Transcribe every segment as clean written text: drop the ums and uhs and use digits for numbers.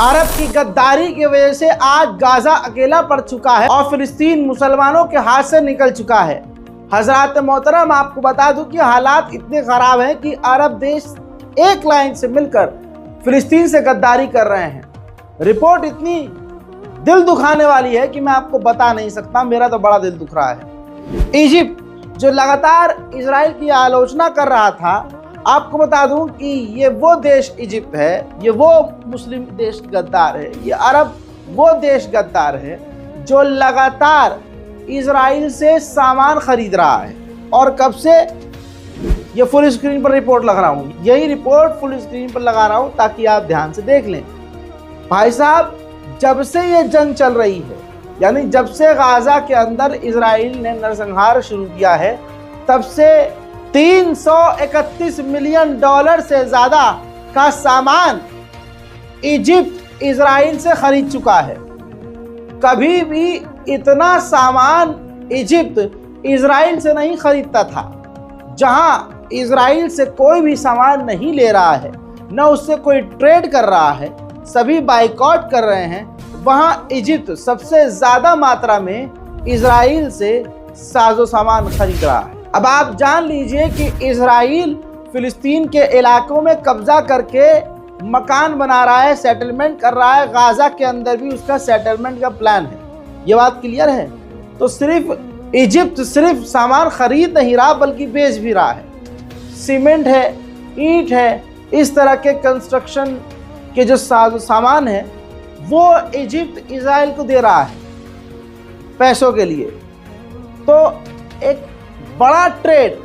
अरब की गद्दारी की वजह से आज गाजा अकेला पड़ चुका है और फिलिस्तीन मुसलमानों के हाथ से निकल चुका है। हजरात मोहतरम, आपको बता दूं कि हालात इतने खराब हैं कि अरब देश एक लाइन से मिलकर फिलिस्तीन से गद्दारी कर रहे हैं। रिपोर्ट इतनी दिल दुखाने वाली है कि मैं आपको बता नहीं सकता, मेरा तो बड़ा दिल दुख रहा है। इजिप्ट जो लगातार इजराइल की आलोचना कर रहा था, आपको बता दूं कि ये वो देश इजिप्ट है, ये वो मुस्लिम देश गद्दार है, ये अरब वो देश गद्दार है जो लगातार इजराइल से सामान खरीद रहा है। और कब से? ये फुल स्क्रीन पर रिपोर्ट लगा रहा हूँ, यही रिपोर्ट फुल स्क्रीन पर लगा रहा हूँ ताकि आप ध्यान से देख लें। भाई साहब, जब से ये जंग चल रही है, यानी जब से गाजा के अंदर इजराइल ने नरसंहार शुरू किया है, तब से 331 मिलियन डॉलर से ज्यादा का सामान इजिप्ट इजराइल से खरीद चुका है। कभी भी इतना सामान इजिप्ट इजराइल से नहीं खरीदता था। जहां इजराइल से कोई भी सामान नहीं ले रहा है, न उससे कोई ट्रेड कर रहा है, सभी बाइकआउट कर रहे हैं, वहां इजिप्ट सबसे ज्यादा मात्रा में इजराइल से साजो सामान खरीद रहा है। अब आप जान लीजिए कि इजराइल फिलिस्तीन के इलाकों में कब्जा करके मकान बना रहा है, सेटलमेंट कर रहा है। गाजा के अंदर भी उसका सेटलमेंट का प्लान है। ये बात क्लियर है? तो सिर्फ इजिप्ट सिर्फ सामान खरीद नहीं रहा बल्कि बेच भी रहा है। सीमेंट है, ईंट है, इस तरह के कंस्ट्रक्शन के जो सामान है वो इजिप्ट इजराइल को दे रहा है पैसों के लिए। तो एक बड़ा ट्रेड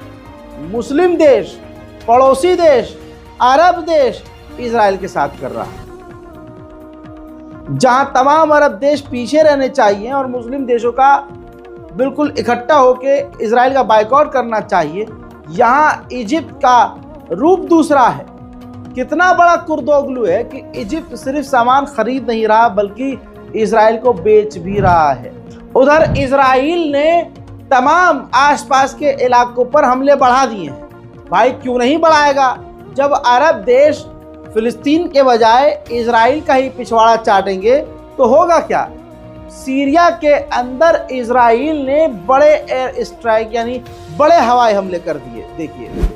मुस्लिम देश, पड़ोसी देश, अरब देश इजराइल के साथ कर रहा है। जहां तमाम अरब देश पीछे रहने चाहिए और मुस्लिम देशों का बिल्कुल इकट्ठा होकर इजराइल का बाइकआउट करना चाहिए, यहां इजिप्ट का रूप दूसरा है। कितना बड़ा कुर्दोगलू है कि इजिप्ट सिर्फ सामान खरीद नहीं रहा बल्कि इजराइल को बेच भी रहा है। उधर इजराइल ने तमाम आसपास के इलाकों पर हमले बढ़ा दिए हैं। भाई क्यों नहीं बढ़ाएगा? जब अरब देश फिलिस्तीन के बजाय इजराइल का ही पिछवाड़ा चाटेंगे तो होगा क्या? सीरिया के अंदर इजराइल ने बड़े एयर स्ट्राइक यानी बड़े हवाई हमले कर दिए। देखिए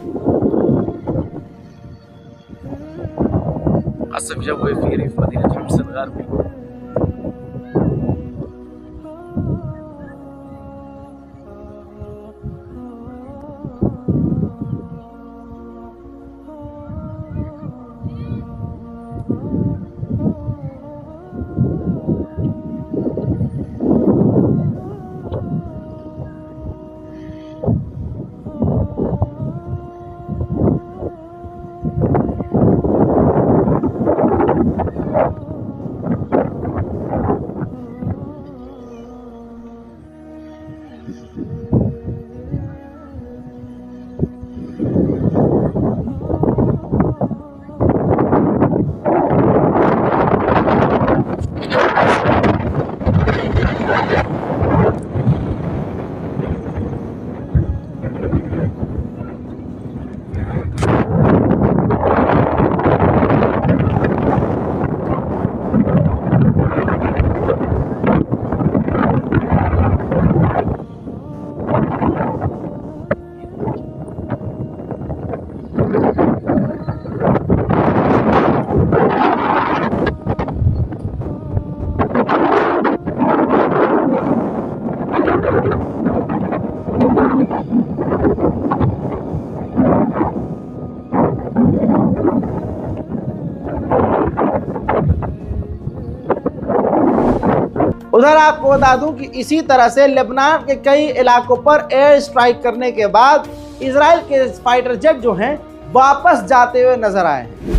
उधर आपको बता दूं कि इसी तरह से लेबनान के कई इलाकों पर एयर स्ट्राइक करने के बाद इजराइल के फाइटर जेट जो हैं वापस जाते हुए नजर आए हैं।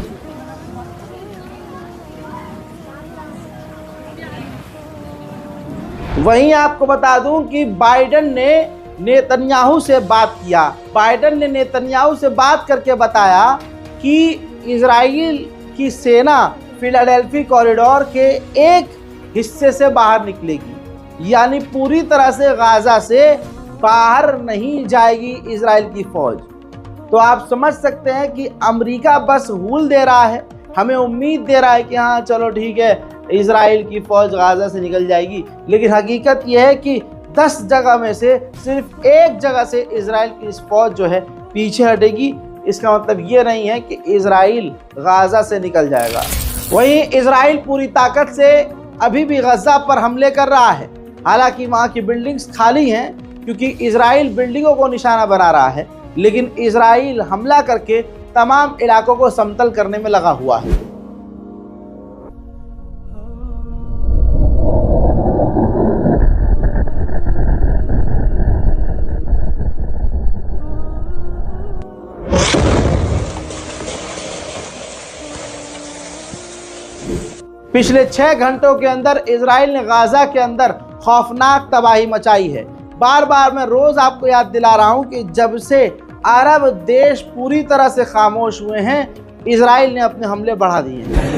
वहीं आपको बता दूं कि बाइडेन ने नेतन्याहू से बात किया। बाइडेन ने नेतन्याहू से बात करके बताया कि इजराइल की सेना फिलाडेल्फी कॉरिडोर के एक हिस्से से बाहर निकलेगी, यानी पूरी तरह से गाजा से बाहर नहीं जाएगी इजराइल की फौज। तो आप समझ सकते हैं कि अमेरिका बस हुल दे रहा है हमें उम्मीद दे रहा है कि हाँ चलो ठीक है, इजराइल की फ़ौज गाज़ा से निकल जाएगी, लेकिन हकीकत यह है कि 10 जगह में से सिर्फ एक जगह से इजराइल की इस फ़ौज जो है पीछे हटेगी। इसका मतलब ये नहीं है कि इजराइल गाज़ा से निकल जाएगा। वहीं इजराइल पूरी ताकत से अभी भी गज़ा पर हमले कर रहा है। हालांकि वहाँ की बिल्डिंग्स खाली हैं क्योंकि इजराइल बिल्डिंगों को निशाना बना रहा है, लेकिन इजराइल हमला करके तमाम इलाकों को समतल करने में लगा हुआ है। पिछले 6 घंटों के अंदर इजराइल ने गाज़ा के अंदर खौफनाक तबाही मचाई है। बार बार मैं रोज़ आपको याद दिला रहा हूं कि जब से अरब देश पूरी तरह से खामोश हुए हैं, इजराइल ने अपने हमले बढ़ा दिए हैं।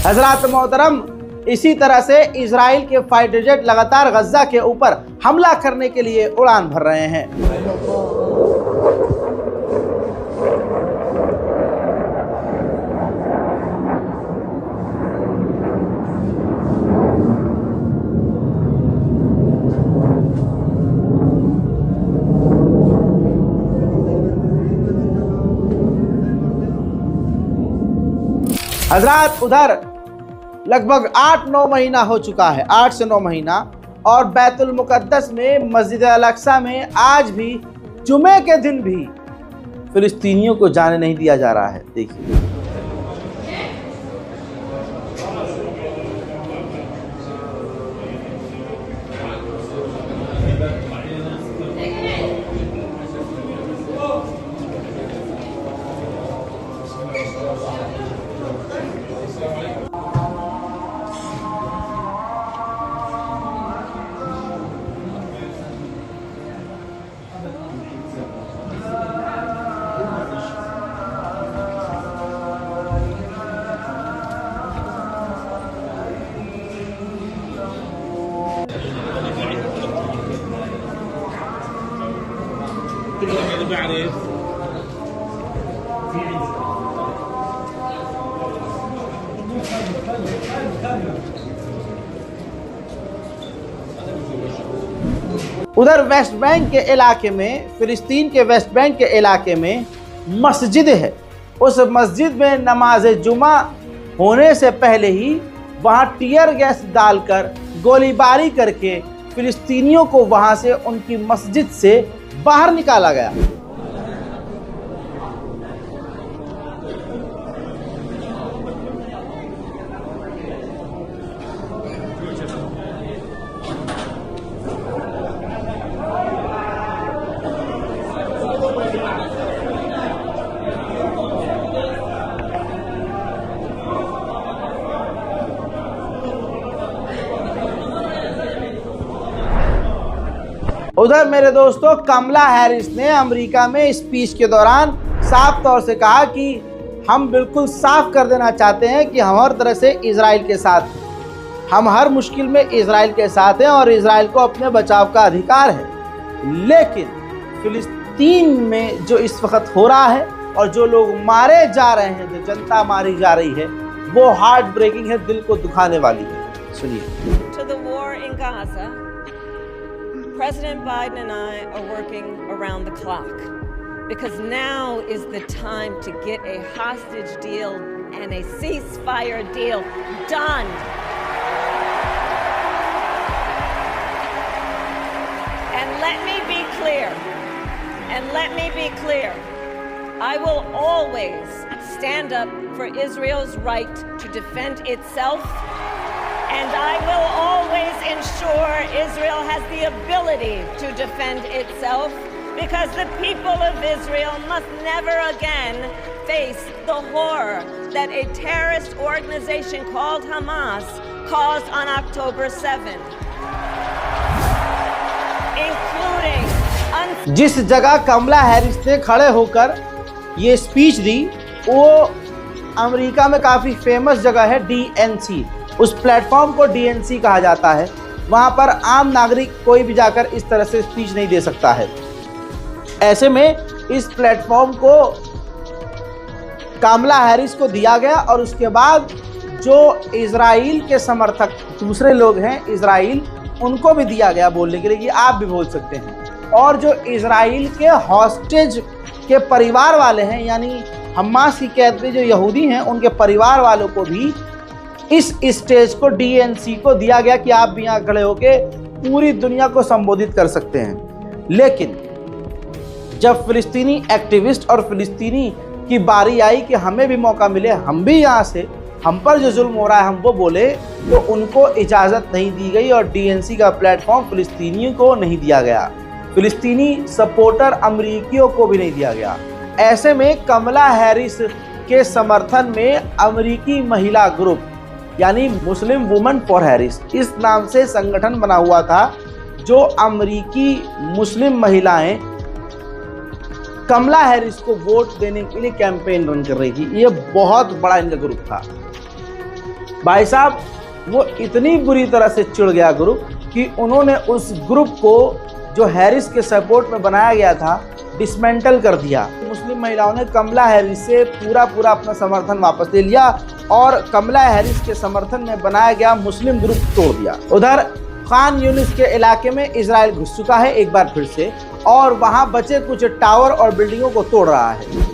हज़रात मोहतरम, इसी तरह से इजराइल के फाइटर जेट लगातार गज़ा के ऊपर हमला करने के लिए उड़ान भर रहे हैं। हजरात, उधर लगभग 8-9 महीना हो चुका है, 8 से 9 महीना, और बैतुल मुक़द्दस में मस्जिद अल-अक़सा में आज भी जुमे के दिन भी फिलिस्तीनियों को जाने नहीं दिया जा रहा है। देखिए, उधर वेस्ट बैंक के इलाके में, फिलिस्तीन के वेस्ट बैंक के इलाके में मस्जिद है। उस मस्जिद में नमाज जुमा होने से पहले ही वहां टीयर गैस डालकर गोलीबारी करके फिलिस्तीनियों को वहां से, उनकी मस्जिद से बाहर निकाला गया। उधर मेरे दोस्तों, कमला हैरिस ने अमेरिका में स्पीच के दौरान साफ तौर से कहा कि हम बिल्कुल साफ कर देना चाहते हैं कि हम हर तरह से इजराइल के साथ, हम हर मुश्किल में इजराइल के साथ हैं और इजराइल को अपने बचाव का अधिकार है। लेकिन फिलिस्तीन में जो इस वक्त हो रहा है और जो लोग मारे जा रहे हैं, जो जनता मारी जा रही है, वो हार्ट ब्रेकिंग है, दिल को दुखाने वाली है। सुनिए। President Biden and I are working around the clock because now is the time to get a hostage deal and a ceasefire deal done. And let me be clear, I will always stand up for Israel's right to defend itself. And I will always ensure Israel has the ability to defend itself because the people of Israel must never again face the horror that a terrorist organization called Hamas caused on October 7th. including जिस जगह कमला Harris ने खड़े होकर ये speech दी वो America में काफ़ी famous जगह है, DNC। उस प्लेटफॉर्म को DNC कहा जाता है। वहाँ पर आम नागरिक कोई भी जाकर इस तरह से स्पीच नहीं दे सकता है। ऐसे में इस प्लेटफॉर्म को कमला हैरिस को दिया गया और उसके बाद जो इजराइल के समर्थक दूसरे लोग हैं इजराइल, उनको भी दिया गया बोलने के लिए कि आप भी बोल सकते हैं। और जो इजराइल के हॉस्टेज के परिवार वाले हैं, यानी हमास की कैद में जो यहूदी हैं, उनके परिवार वालों को भी इस स्टेज को DNC को दिया गया कि आप भी यहाँ खड़े होकर पूरी दुनिया को संबोधित कर सकते हैं। लेकिन जब फिलिस्तीनी एक्टिविस्ट और फिलिस्तीनी की बारी आई कि हमें भी मौका मिले, हम भी यहाँ से हम पर जो जुल्म हो रहा है हम वो बोले, तो उनको इजाज़त नहीं दी गई और DNC का प्लेटफॉर्म फिलिस्तीनियों को नहीं दिया गया, फिलिस्तीनी सपोर्टर अमरीकियों को भी नहीं दिया गया। ऐसे में कमला हैरिस के समर्थन में अमरीकी महिला ग्रुप यानी मुस्लिम वुमेन फॉर हैरिस इस नाम से संगठन बना हुआ था, जो अमरीकी मुस्लिम महिलाएं कमला हैरिस को वोट देने के लिए कैंपेन रन कर रही थी। ये बहुत बड़ा इनका ग्रुप था भाई साहब। वो इतनी बुरी तरह से चिढ़ गया ग्रुप कि उन्होंने उस ग्रुप को जो हैरिस के सपोर्ट में बनाया गया था डिसमेंटल कर दिया। मुस्लिम महिलाओं ने कमला हैरिस से पूरा अपना समर्थन वापस ले लिया और कमला हैरिस के समर्थन में बनाया गया मुस्लिम ग्रुप तोड़ दिया। उधर खान यूनिस के इलाके में इजराइल घुस चुका है एक बार फिर से और वहां बचे कुछ टावर और बिल्डिंगों को तोड़ रहा है।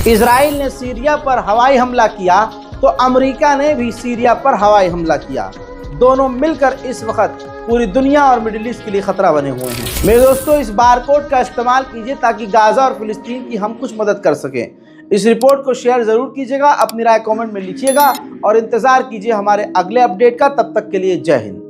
इजराइल ने सीरिया पर हवाई हमला किया तो अमेरिका ने भी सीरिया पर हवाई हमला किया। दोनों मिलकर इस वक्त पूरी दुनिया और मिडिल ईस्ट के लिए खतरा बने हुए हैं। मेरे दोस्तों, इस बारकोड का इस्तेमाल कीजिए ताकि गाजा और फिलिस्तीन की हम कुछ मदद कर सकें। इस रिपोर्ट को शेयर जरूर कीजिएगा, अपनी राय कमेंट में लिखिएगा और इंतजार कीजिए हमारे अगले अपडेट का। तब तक के लिए जय हिंद।